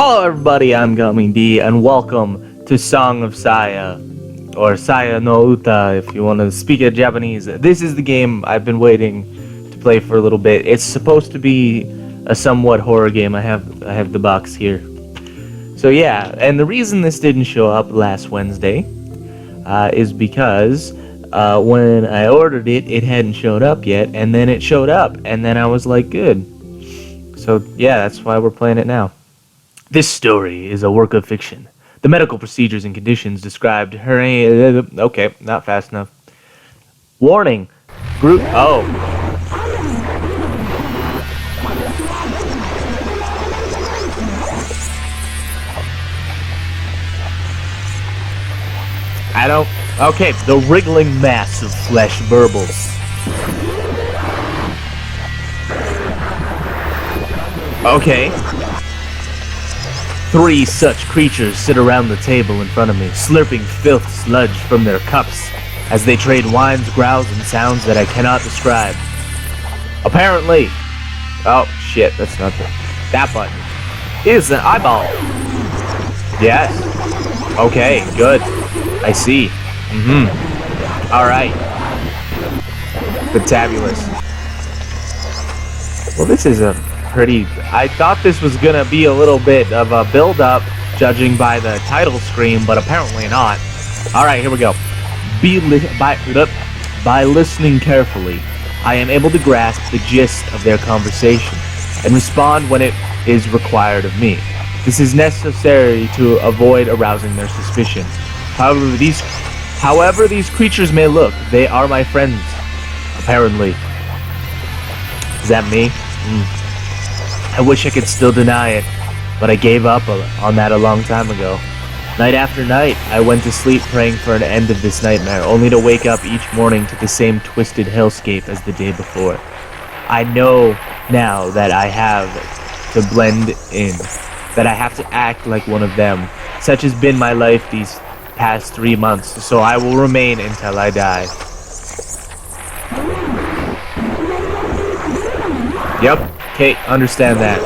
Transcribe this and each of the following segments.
Hello everybody, I'm Gummy D, and welcome to Song of Saya, or Saya no Uta if you want to speak it Japanese. This is the game I've been waiting to play for a little bit. It's supposed to be a somewhat horror game. I have the box here. So yeah, and the reason this didn't show up last Wednesday is because when I ordered it, it hadn't showed up yet, and then it showed up, and then I was like, good. So yeah, that's why we're playing it now. This story is a work of fiction. The medical procedures and conditions described her... Okay, not fast enough. Warning. Group... Oh. I don't... Okay, the wriggling mass of flesh burbles. Okay. 3 such creatures sit around the table in front of me, slurping filth sludge from their cups as they trade whines, growls, and sounds that I cannot describe. Apparently... Oh, shit, that's not that button. Is an eyeball. Yes. Okay, good. I see. Alright. Fantabulous. Well, this is a pretty... I thought this was gonna be a little bit of a build-up, judging by the title screen, but apparently not. Alright, here we go. By listening carefully, I am able to grasp the gist of their conversation and respond when it is required of me. This is necessary to avoid arousing their suspicion. However these creatures may look, they are my friends. Apparently. Is that me? I wish I could still deny it, but I gave up on that a long time ago. Night after night, I went to sleep praying for an end of this nightmare, only to wake up each morning to the same twisted hellscape as the day before. I know now that I have to blend in, that I have to act like one of them. Such has been my life these past 3 months, so I will remain until I die. Yep. Okay, understand that.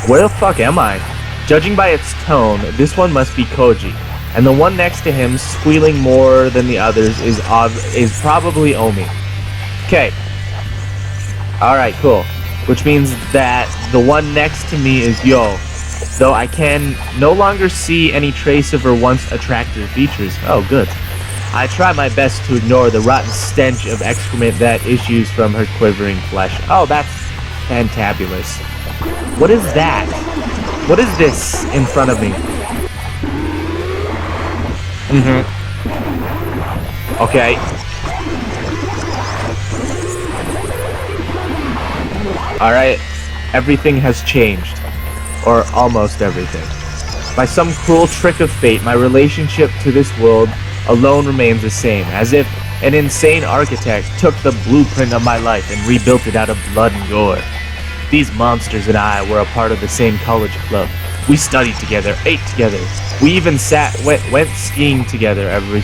Where the fuck am I? Judging by its tone, this one must be Koji, and the one next to him, squealing more than the others, is probably Omi. Okay. Alright, cool. Which means that the one next to me is Yo, though I can no longer see any trace of her once attractive features. Oh, good. I try my best to ignore the rotten stench of excrement that issues from her quivering flesh. Oh, that's fantabulous. What is that? What is this in front of me? Okay. Alright. Everything has changed. Or almost everything. By some cruel trick of fate, my relationship to this world alone remains the same, as if an insane architect took the blueprint of my life and rebuilt it out of blood and gore. These monsters and I were a part of the same college club. We studied together, ate together. We even went skiing together every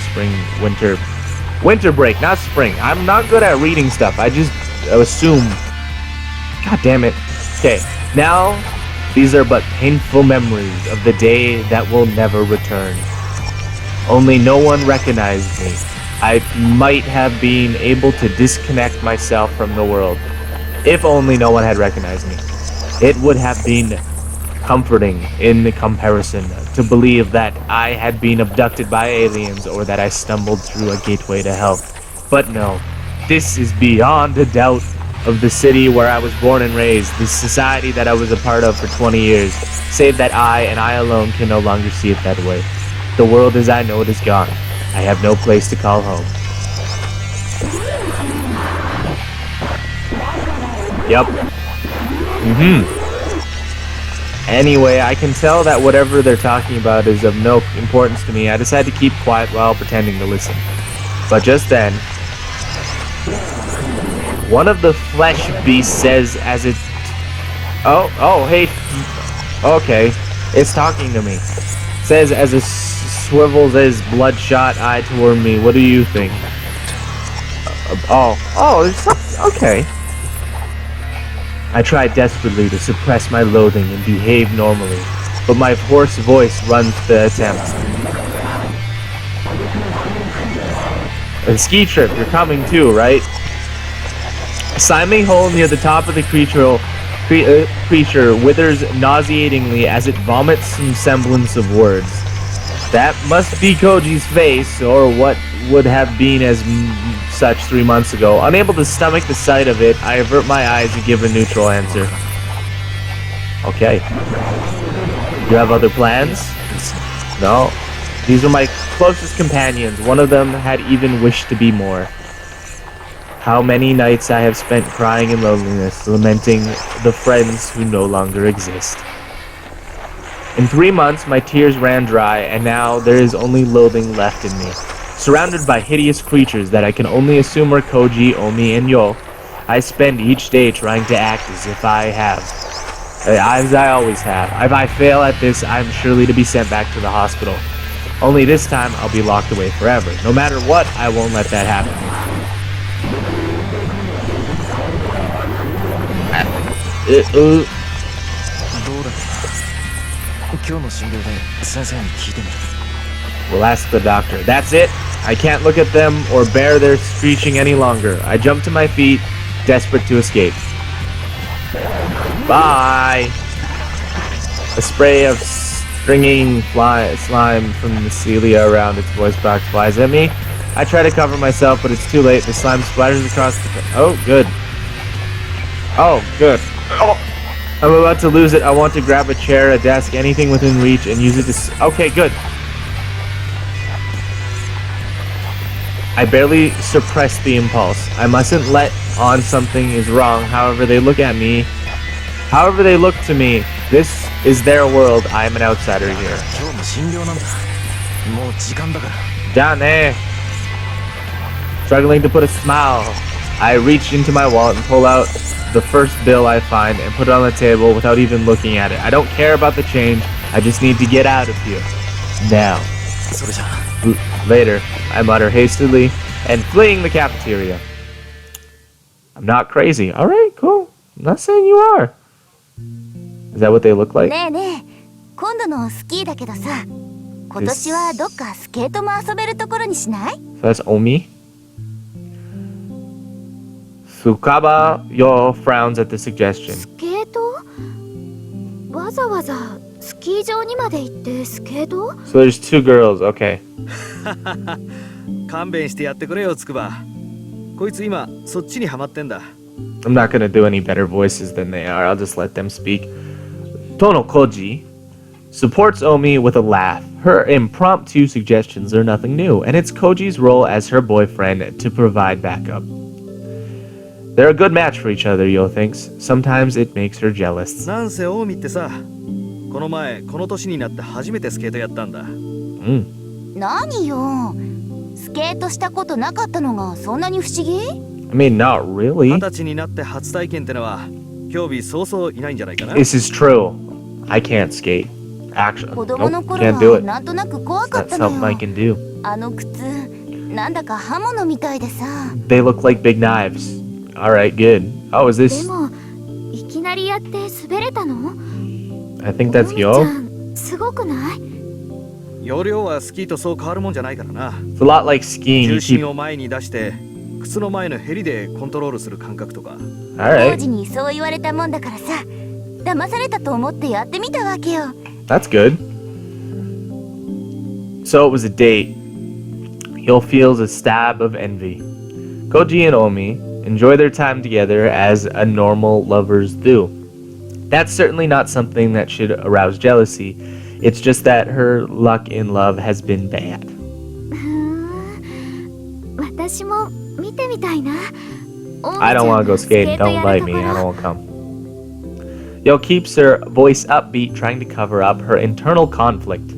winter break, not spring. I'm not good at reading stuff. I just assume. God damn it. Okay, now these are but painful memories of the day that will never return. Only no one recognized me. I might have been able to disconnect myself from the world. If only no one had recognized me. It would have been comforting in comparison to believe that I had been abducted by aliens or that I stumbled through a gateway to hell. But no, this is beyond a doubt of the city where I was born and raised, the society that I was a part of for 20 years, save that I and I alone can no longer see it that way. The world as I know it is gone. I have no place to call home. Yep. Anyway, I can tell that whatever they're talking about is of no importance to me. I decide to keep quiet while pretending to listen. But just then, one of the flesh beasts says as it... Oh, hey. Okay. It's talking to me. Says as it swivels his bloodshot eye toward me. What do you think? It's okay. I try desperately to suppress my loathing and behave normally, but my hoarse voice runs the attempt. A ski trip, you're coming too, right? A slimy hole near the top of the creature withers nauseatingly as it vomits some semblance of words. That must be Koji's face, or what would have been as such 3 months ago. Unable to stomach the sight of it, I avert my eyes and give a neutral answer. Okay. You have other plans? No. These were my closest companions. One of them had even wished to be more. How many nights I have spent crying in loneliness, lamenting the friends who no longer exist. In 3 months, my tears ran dry, and now there is only loathing left in me. Surrounded by hideous creatures that I can only assume are Koji, Omi, and Yo, I spend each day trying to act as if I have. As I always have. If I fail at this, I'm surely to be sent back to the hospital. Only this time, I'll be locked away forever. No matter what, I won't let that happen. We'll ask the doctor. That's it. I can't look at them or bear their screeching any longer. I jump to my feet, desperate to escape. Bye! A spray of stringing slime from the cilia around its voice box flies at me. I try to cover myself, but it's too late. The slime splatters across the... Oh, good. Oh, good. Oh. I'm about to lose it. I want to grab a chair, a desk, anything within reach, and use it to... Okay, good. I barely suppress the impulse. I mustn't let on something is wrong, however they look at me. However they look to me, this is their world. I am an outsider here. Dane. Struggling to put a smile, I reach into my wallet and pull out the first bill I find and put it on the table without even looking at it. I don't care about the change. I just need to get out of here. Now. Later, I mutter hastily and fleeing the cafeteria. I'm not crazy. Alright, cool. I'm not saying you are. Is that what they look like? ねえねえ、今度のスキーだけどさ、今年はどっかスケートも遊べるところにしない？ So that's Omi. Fukaba Yo frowns at the suggestion. スケート？わざわざスキー場にまで行ってスケート？ So there's two girls, okay. 勘弁してやってくれよ、つくば。こいつ今そっちにハマってんだ。I'm not gonna do any better voices than they are. I'll just let them speak. Tono Koji supports Omi with a laugh. Her impromptu suggestions are nothing new, and it's Koji's role as her boyfriend to provide backup. They're a good match for each other, Yo thinks. Sometimes it makes her jealous. なんせオウミってさ、この前この年になって初めてスケートやったんだ。何よ、スケートしたことなかったのがそんなに不思議？ I mean, not really. 20歳になって初体験ってのは興味そうそういないんじゃないかな。This is true. I can't skate. Actually, 子供の nope, 頃 can't do は it. なんとなく怖か That's ったの something I よ。 can do. あの靴、なんだか刃物みたいでさ。 They look like big knives. Alright, good. Oh, is で this... も、いきなりやって滑れたの？ I think that's おみちゃ Yo. ん、すごくない？容量はスキーとそう変わるもんじゃないからな。 It's a lot like skiing. 重 You 心 keep... を前に出して靴の前のヘリでコントロールする感覚とか。当 Alright. 時にそう言われたもんだからさ、騙されたと思ってやってみたわけよ。 That's good. So it was a date. Yo feels a stab of envy. Koji and Omi enjoy their time together as a normal lovers do. That's certainly not something that should arouse jealousy. It's just that her luck in love has been bad. 私も見てみたいな。 I don't want to go skating. Don't bite me. I don't want to come. Yo keeps her voice upbeat, trying to cover up her internal conflict.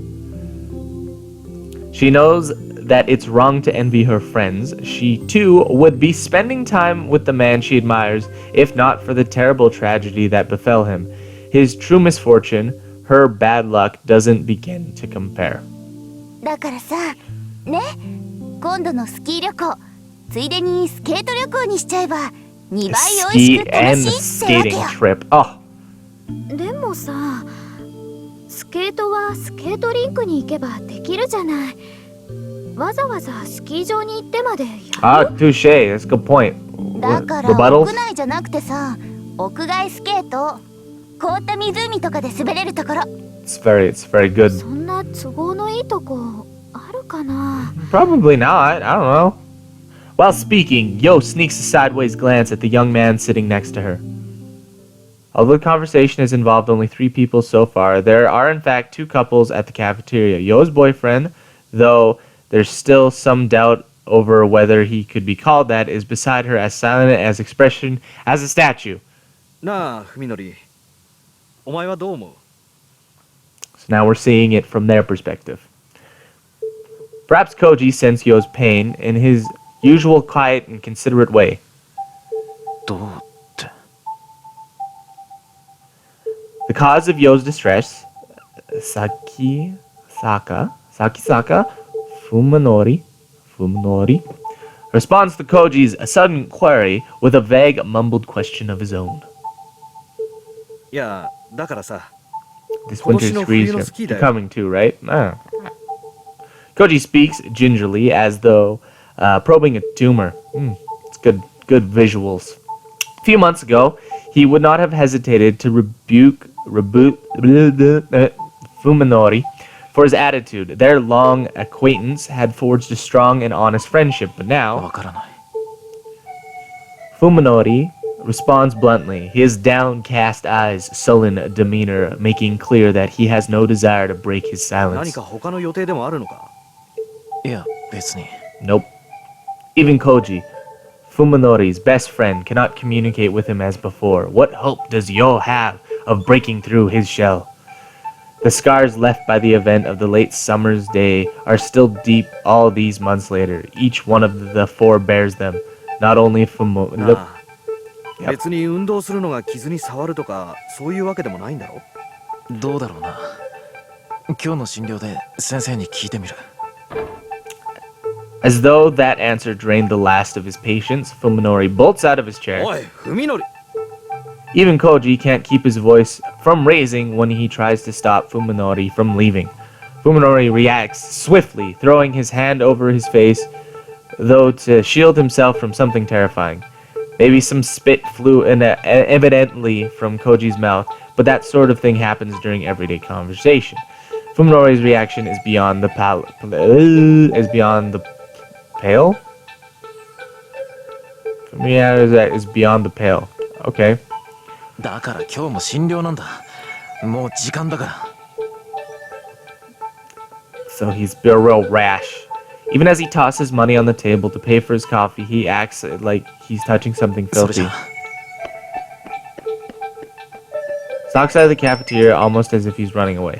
She knows that it's wrong to envy her friends. She, too, would be spending time with the man she admires, if not for the terrible tragedy that befell him. His true misfortune, her bad luck, doesn't begin to compare. だからさ、ね、今度のスキー旅行、ついでにスケート旅行にしちゃえば、2倍美味しく Ski 楽 and しいってわけ skating よ。 trip. Oh, でもさ、スケートはスケートリンクに行けばできるじゃない。わざわざスキー場に行ってまでやる？ touche. That's a good point. だから Rebuttals? 屋内じゃなくてさ、屋外スケート、凍った湖とかで滑れるところ。It's very good. そんな都合のいいとこあるかな？ Probably not. I don't know. While speaking, Yo sneaks a sideways glance at the young man sitting next to her. Although the conversation has involved only 3 people so far, there are in fact 2 couples at the cafeteria. Yo's boyfriend, though there's still some doubt over whether he could be called that, is beside her as silent as expression as a statue. なあ、文則。お前はどう思う？ So now we're seeing it from their perspective. Perhaps Koji sensed Yo's pain in his usual quiet and considerate way. どうって。 The cause of Yo's distress, Sakisaka, Fuminori, responds to Koji's sudden query with a vague, mumbled question of his own. いや、だからさ。 This winter's freeze you're coming to, right? Ah. Koji speaks gingerly as though probing a tumor. It's good visuals. A few months ago, he would not have hesitated to rebuke Fuminori for his attitude. Their long acquaintance had forged a strong and honest friendship, but now わからない。 Fuminori responds bluntly, his downcast eyes, sullen demeanor making clear that he has no desire to break his 何 silence. か他の予定でもあるのか？いや、別に。 Nope. Even Koji, Fuminori's best friend, cannot communicate with him as before. What hope does Yo have of breaking through his shell? The scars left by the event of the late summer's day are still deep all these months later. Each one of the 4 bears them. Not only Fuminori... なあ、 Yep. 別に運動するのが傷に触るとかそういうわけでもないんだろ？どうだろうな。今日の診療で先生に聞いてみる。 As though that answer drained the last of his patience, Fuminori bolts out of his chair. おい、文則。 Even Koji can't keep his voice from raising when he tries to stop Fuminori from leaving. Fuminori reacts swiftly, throwing his hand over his face, though to shield himself from something terrifying. Maybe some spit flew evidently from Koji's mouth, but that sort of thing happens during everyday conversation. Fuminori's reaction is beyond the pale. Is beyond the pale. Okay. だから今日も診療なんだ。もう時間だから。 So he's real rash. Even as he tosses money on the table to pay for his coffee, he acts like he's touching something それじ filthy. ゃ。 Stalks out of the cafeteria almost as if he's running away.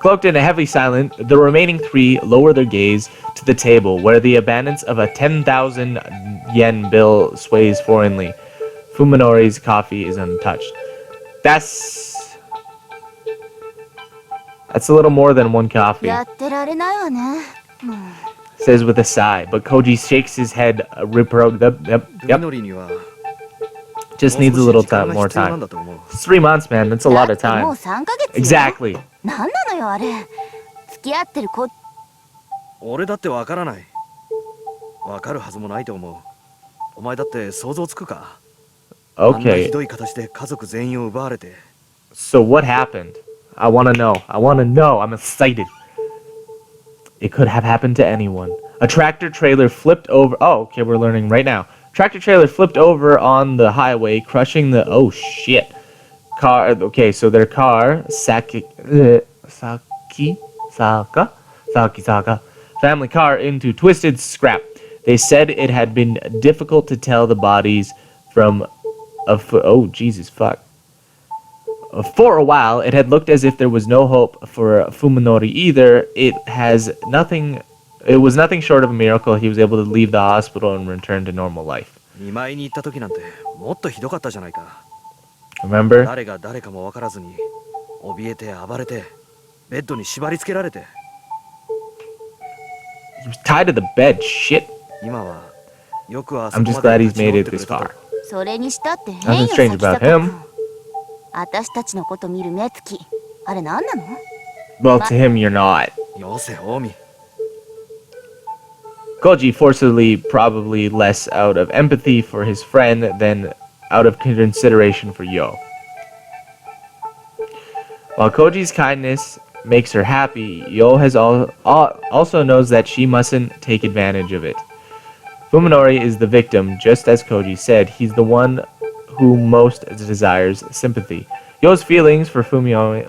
Cloaked in a heavy silence, the remaining 3 lower their gaze to the table where the abundance of a 10,000 yen bill sways foreignly. Fuminori's coffee is untouched. That's a little more than 1 coffee, やってられないわね。もう says with a sigh, but Koji shakes his head, yep. 文則には Just もう needs a 少 little し時間 time, が more 必要なん time. だと思う。 It's 3 months, man. That's a だ lot っ of てもう time. 3ヶ月よ。 Exactly. なんなのよあれ。付き合ってる子。俺だってわからない。わかるはずもないと思う。お前だって想像つくか？あんなひ Okay. どい形で家族全員を奪われて。 So what happened? I want to know. I'm excited. It could have happened to anyone. A tractor trailer flipped over. Oh, okay, we're learning right now. Tractor trailer flipped over on the highway, crushing the. Oh shit. Car. Okay, so their car, Sakisaka family car, into twisted scrap. They said it had been difficult to tell the bodies from. Oh Jesus fuck. For a while, it had looked as if there was no hope for Fuminori either. It was nothing short of a miracle he was able to leave the hospital and return to normal life. 見舞いに行った時なんてもっとひどかったじゃないか。 Remember? 誰が誰かもわからずに怯えて暴れてベッドに縛り付けられて。 He was tied to the bed. Shit. 今はよくあそ I'm こ just まで glad he's 立ち made 直っ it てく this れたと far. それにしたって変 Nothing よ、 strange 先 about 坂 him. 君。私たちのこと見る目つき、あれ何なの？ Well, to him, you're not. よせ近江。 Koji forcibly, probably less out of empathy for his friend than out of consideration for Yo. While Koji's kindness makes her happy, Yo has also knows that she mustn't take advantage of it. Fuminori is the victim, just as Koji said. He's the one who most desires sympathy. Yo's feelings for Fuminori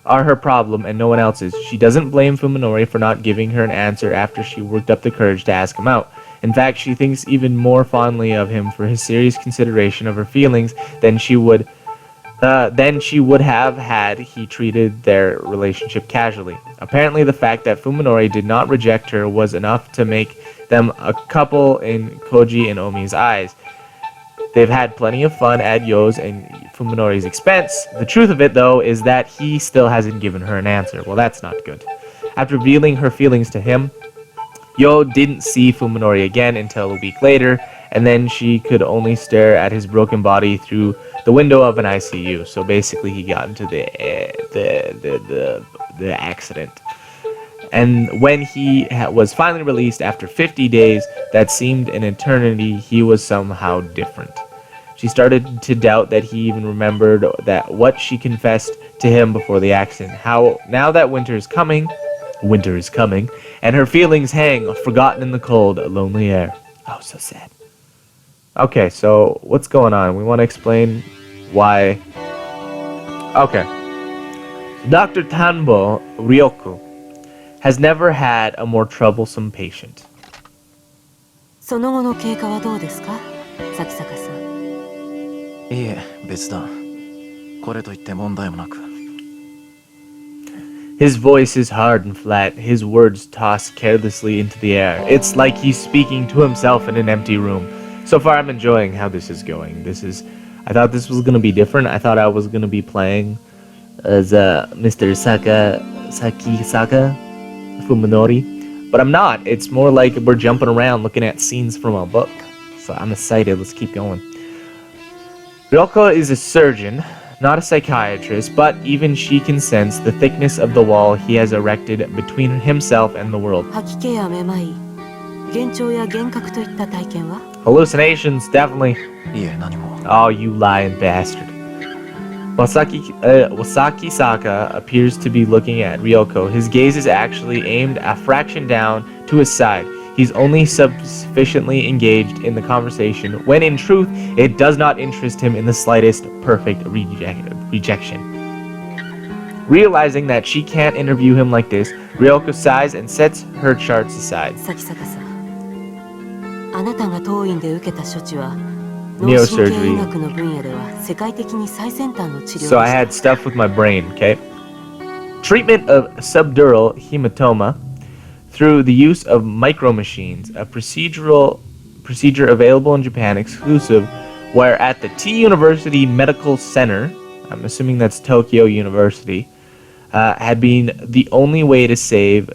are her problem and no one else's. She doesn't blame Fuminori for not giving her an answer after she worked up the courage to ask him out. In fact, she thinks even more fondly of him for his serious consideration of her feelings than she would have had he treated their relationship casually. Apparently, the fact that Fuminori did not reject her was enough to make them a couple in Koji and Omi's eyes. They've had plenty of fun at Yo's and Fuminori's expense. The truth of it, though, is that he still hasn't given her an answer. Well, that's not good. After revealing her feelings to him, Yo didn't see Fuminori again until a week later, and then she could only stare at his broken body through the window of an ICU. So basically, he got into the accident. And when he was finally released after 50 days that seemed an eternity, he was somehow different. She started to doubt that he even remembered that what she confessed to him before the accident. How now that winter is coming, and her feelings hang forgotten in the cold, lonely air. Oh, so sad. Okay, so what's going on? We want to explain why. Okay. Dr. Tanbo Ryoko has never had a more troublesome patient. その後の経過はどうですか、咲坂さん。いえ、別段。これといって問題もなく。His voice is hard and flat, his words toss carelessly into the air. It's like he's speaking to himself in an empty room. So far, I'm enjoying how this is going. I thought this was going to be different. I thought I was going to be playing as Mr. Sakisaka Fuminori, but I'm not. It's more like we're jumping around looking at scenes from a book. So I'm excited. Let's keep going. Ryoko is a surgeon, not a psychiatrist, but even she can sense the thickness of the wall he has erected between himself and the world. 吐き気やめまい、幻聴や幻覚といった体験は？ Hallucinations, definitely. いえ、何も。 Oh, you lying bastard. Wasaki-saka appears to be looking at Ryoko. His gaze is actually aimed a fraction down to his side. He's only sufficiently engaged in the conversation when in truth it does not interest him in the slightest. Perfect rejection. Realizing that she can't interview him like this, Ryoko sighs and sets her charts aside. 咲坂さん、あなたが当院で受けた処置は脳 Neo 神経医 surgery. 学の分野では世界的に最先端の治療 So I で had した。 stuff with my brain, okay? Treatment of subdural hematoma through the use of micromachines, a procedure available in Japan exclusive, where at the T University Medical Center, I'm assuming that's Tokyo University, had been the only way to save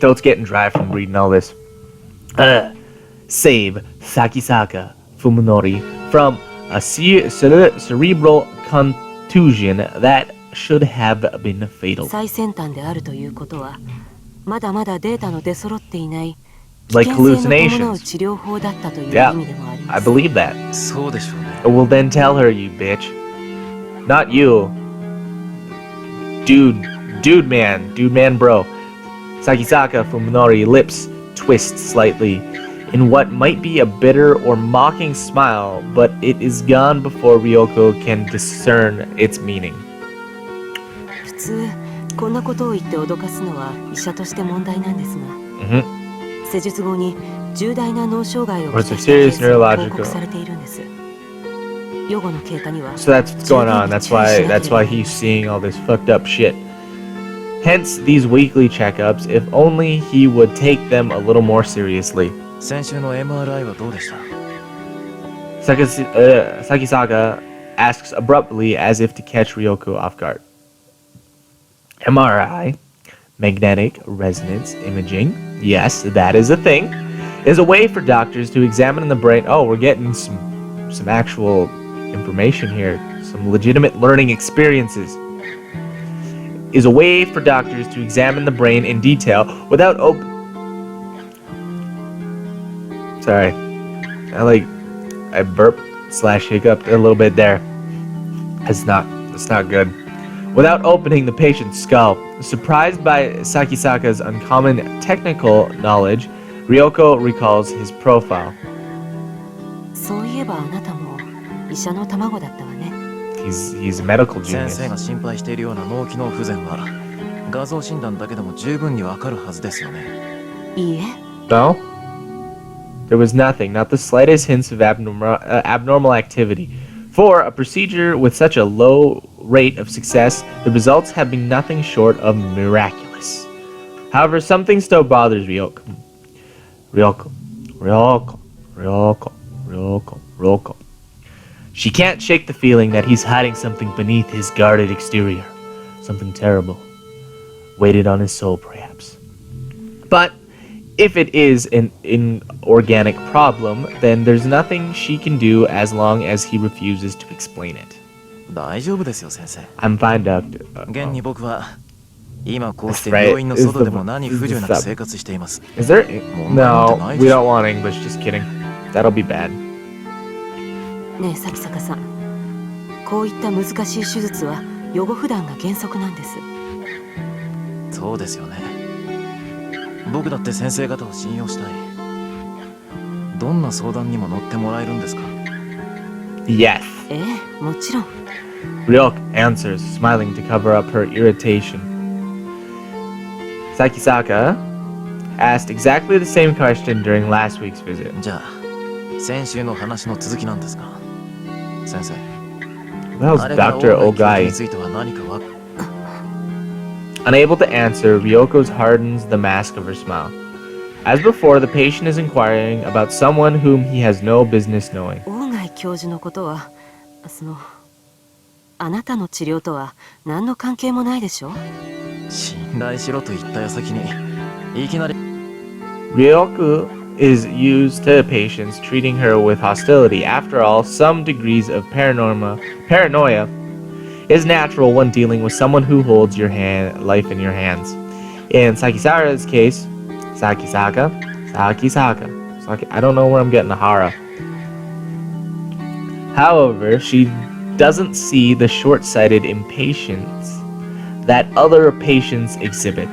Throat's getting dry from reading all this. Save Sakisaka Fuminori from a cerebral contusion that should have been fatal. 最先端であるということは、まだまだデータの出揃っていない危 Like 険性の伴う hallucinations. 治療法だったという Yeah, 意味でもありま I す。 believe that. そうでしょうね。 Well, then tell her, you bitch. Not you. Dude man bro. Sakisaka Fuminori lips twist slightly in what might be a bitter or mocking smile, but it is gone before Ryoko can discern its meaning. 普通こんなことを言って脅かすのは医者として問題なんですが、 Mm-hmm. 施術後に重大な脳障害を Or き it's a たしたケー serious スが報 neurological. 告されているんです。予後の経過には So that's what's going on. That's why he's seeing all this fucked up shit. Hence these weekly checkups, if only he would take them a little more seriously. 先週の MRI はどうでした？ Sakisaka asks abruptly as if to catch Ryoko off guard. MRI, magnetic resonance imaging, yes, that is a thing, is a way for doctors to examine the brain. Oh, we're getting some actual information here, some legitimate learning experiences. Is a way for doctors to examine the brain in detail without Sorry, I burped / hiccuped a little bit there. That's not good. Without opening the patient's skull. Surprised by Sakisaka's uncommon technical knowledge, Ryoko recalls his profile. そういえばあなたも医者の卵だったわね。 He's a medical 先 genius. 生が心配しているような脳機能不全は画像診断だけでも十分にわかるはずですよね。いいえ、 No? There was nothing, not the slightest hints of abnormal activity. For a procedure with such a low rate of success, the results have been nothing short of miraculous. However, something still bothers Ryoko. Ryoko. She can't shake the feeling that he's hiding something beneath his guarded exterior. Something terrible. Weighted on his soul, perhaps. But if it is an inorganic problem, then there's nothing she can do as long as he refuses to explain it. 大丈夫ですよ先生。 I'm fine, doctor. 現に僕は今こうして病院の外でも何不自由なく生活しています。 Is there... No, we don't want English, just kidding. That'll be bad. ねえ咲坂さん、こういった難しい手術は予後不断が原則なんです。そうですよね。僕だって先生方を信用したい。どんな相談にも乗ってもらえるんですか？ Yes. ええ、もちろん。 Ryok answers, smiling to cover up her irritation. Sakisaka asked exactly the same question during last week's visit. じゃあ先週の話の続きなんですが、先生。 That was あれから Dr. オーガイ教授に Ogai. ついては何かわ Unable to answer, Ryoko's hardens the mask of her smile. As before, the patient is inquiring about someone whom he has no business knowing. 大貝教授のことは、あなたの治療とは何の関係もないでしょ？信頼しろと言った矢先にいきなり Ryoku is used to patients treating her with hostility. After all, some degrees of paranoia is natural when dealing with someone who holds your life in your hands. In Sakisaka's case, Sakisaka, I don't know where I'm getting the hara. However, she doesn't see the short-sighted impatience that other patients exhibit.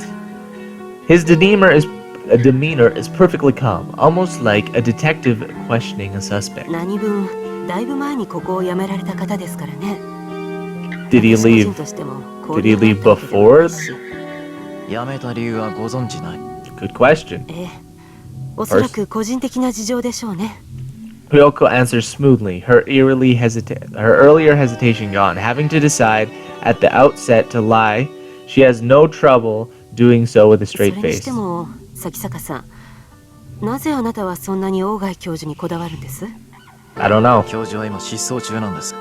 His demeanor is perfectly calm, almost like a detective questioning a suspect. 何分、だいぶ前にここを辞められた方ですからね。 Did he 私個 leave? 人としても Did he leave before? 辞めた理由はご存知ない。 Good question. ええ、おそらく個人的な事情でしょうね。 Ryoko answers smoothly, her earlier hesitation gone. Having to decide at the outset to lie, she has no trouble doing so with a それ straight にし face. ても、咲坂さん、なぜあなたはそんなに大貝教授にこだわるんです？ I don't know. 教授は今失踪中なんです。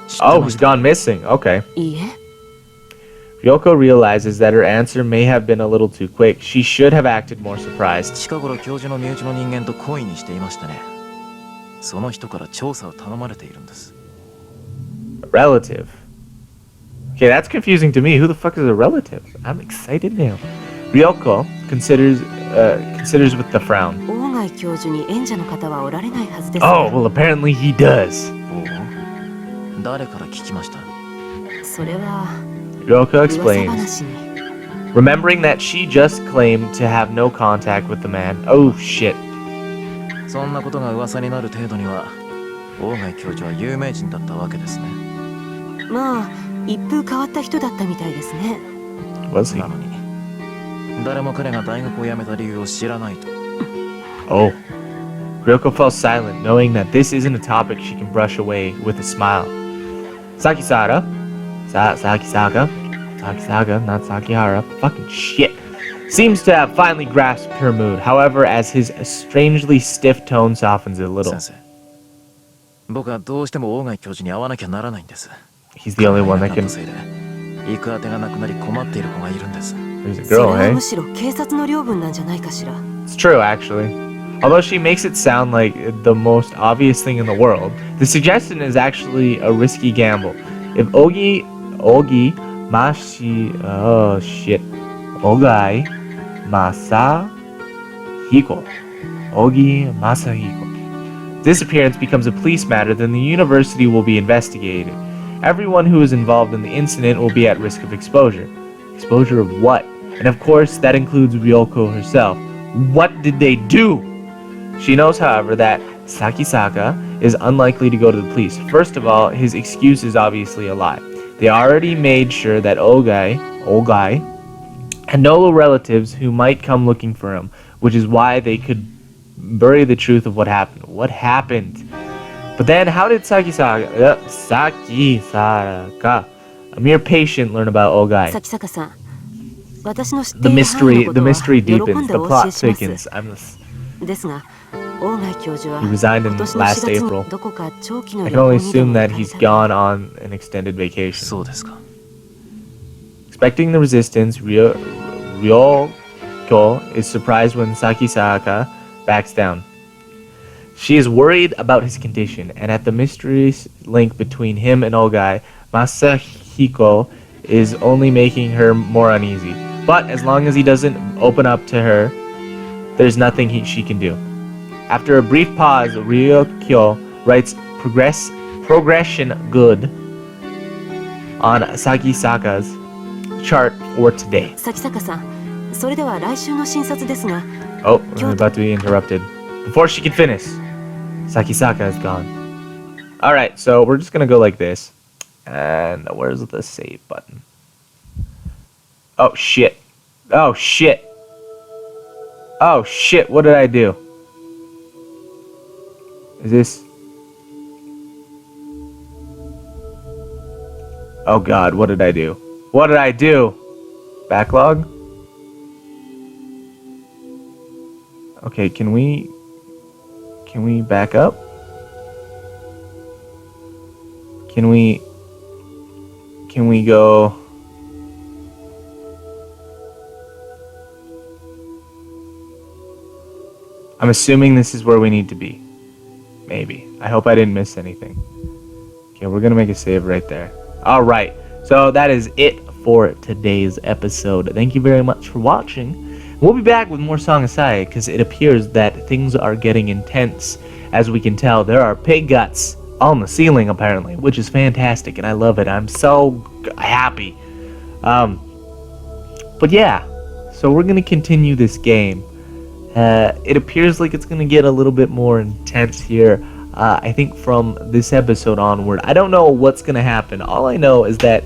知って Oh, ま he's した gone missing. Okay. いいえ、 Ryoko realizes that her answer may have been a little too quick. She should have acted more surprised. 近頃教授の身内の人間と恋にしていましてね。その人から調査を頼まれているんです。 Relative. Okay, that's confusing to me. Who the fuck is a relative? I'm excited now. Ryoko considers with the frown. 大貝教授に縁者の方はおられないはずです Oh, well, apparently he does. おお、誰から聞きました？それは Ryoko 噂 explains, 話に。 remembering that she just claimed to have no contact with the man. Oh, shit. そんなことが噂になる程度には、大貝教授は有名人だったわけですね。まあ、一風変わった人だったみたいですね。 Was he? なのに、誰も彼が大学を辞めた理由を知らないと。 Oh. Ryoko fell silent, knowing that this isn't a topic she can brush away with a smile. Sakisaka, not Sakihara, fucking shit, seems to have finally grasped her mood. However, as his strangely stiff tone softens a little, 先生、僕はどうしても大貝教授に会わなきゃならないんです。 he's the only one that 彼が can. 亡くなったせいで行く当てがなくなり困っている子がいるんです。 There's a それ girl, は eh? むしろ警察の領分なんじゃないかしら。 It's true, actually. Although she makes it sound like the most obvious thing in the world, the suggestion is actually a risky gamble. If Ogi Mashi, oh shit, Ogai Masahiko, Ogi Masahiko disappearance becomes a police matter, then the university will be investigated. Everyone who is involved in the incident will be at risk of exposure. Exposure of what? And of course, that includes Ryoko herself. What did they do? She knows, however, that Sakisaka is unlikely to go to the police. First of all, his excuse is obviously a lie. They already made sure that Ogai had no relatives who might come looking for him, which is why they could bury the truth of what happened. What happened? But then, how did Sakisaka, a mere patient, learn about Ogai? 咲坂さん、私の知って The いる範囲の mystery, こ the とは mystery 喜ん deepens, で the お教 plot えします。 thickens. I'm just, ですが、大貝教授は he resigned 今 in 年の last 4月 April. にどこか長期の I 旅 can only 行にで assume も that 行か he's れた gone on an extended vacation. そうですか。 Expecting the resistance, Ryoko is surprised when Sakisaka backs down. She is worried about his condition, and at the mysterious link between him and Ogai, Masahiko is only making her more uneasy. But as long as he doesn't open up to her, there's nothing she can do. After a brief pause, Ryoko writes progression good on Sakisaka's chart for today. 咲坂さん、それでは来週の診察ですが、 Oh, we're about to be interrupted. Before she can finish, Sakisaka is gone. Alright, so we're just gonna go like this. And where's the save button? Oh shit. Oh shit. Oh shit, what did I do? Is this... Oh god, what did I do? What did I do? Backlog? Okay, can we back up? Can we go? I'm assuming this is where we need to be. Maybe. I hope I didn't miss anything. Okay, we're gonna make a save right there. Alright, so that is it for today's episode. Thank you very much for watching. We'll be back with more Song of Saya, because it appears that things are getting intense. As we can tell, there are pig guts on the ceiling, apparently, which is fantastic, and I love it. I'm so happy. But yeah, so we're going to continue this game. It appears like it's going to get a little bit more intense here. I think from this episode onward. I don't know what's going to happen. All I know is that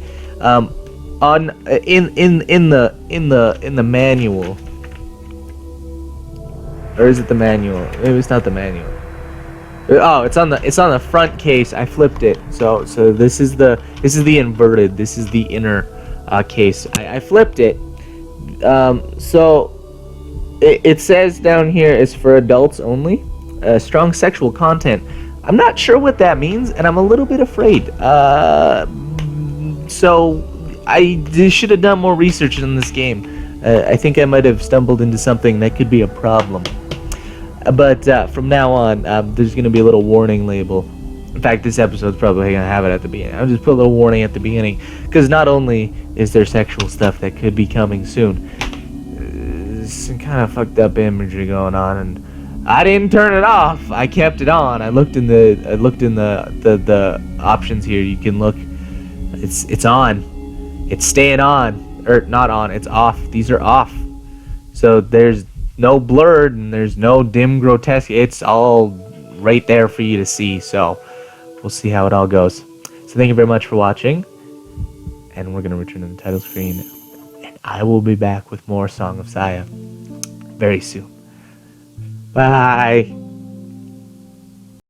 in the manual, or is it the manual? Maybe it's not the manual. Oh, it's on the front case. I flipped it. So this is the inverted. This is the inner case. I flipped it. So it says down here it's for adults only. Strong sexual content. I'm not sure what that means, and I'm a little bit afraid. So I should have done more research in this game. I think I might have stumbled into something that could be a problem. But from now on, there's going to be a little warning label. In fact, this episode's probably going to have it at the beginning. I'll just put a little warning at the beginning, because not only is there sexual stuff that could be coming soon, there's some kind of fucked up imagery going on, and I didn't turn it off. I kept it on. I looked in the options here. You can look. It's on. It's staying on, or not on. It's off. These are off. So there's no blurred and there's no dim grotesque. It's all right there for you to see. So we'll see how it all goes. So thank you very much for watching, and we're gonna return to the title screen, and I will be back with more Song of Saya very soon. Bye.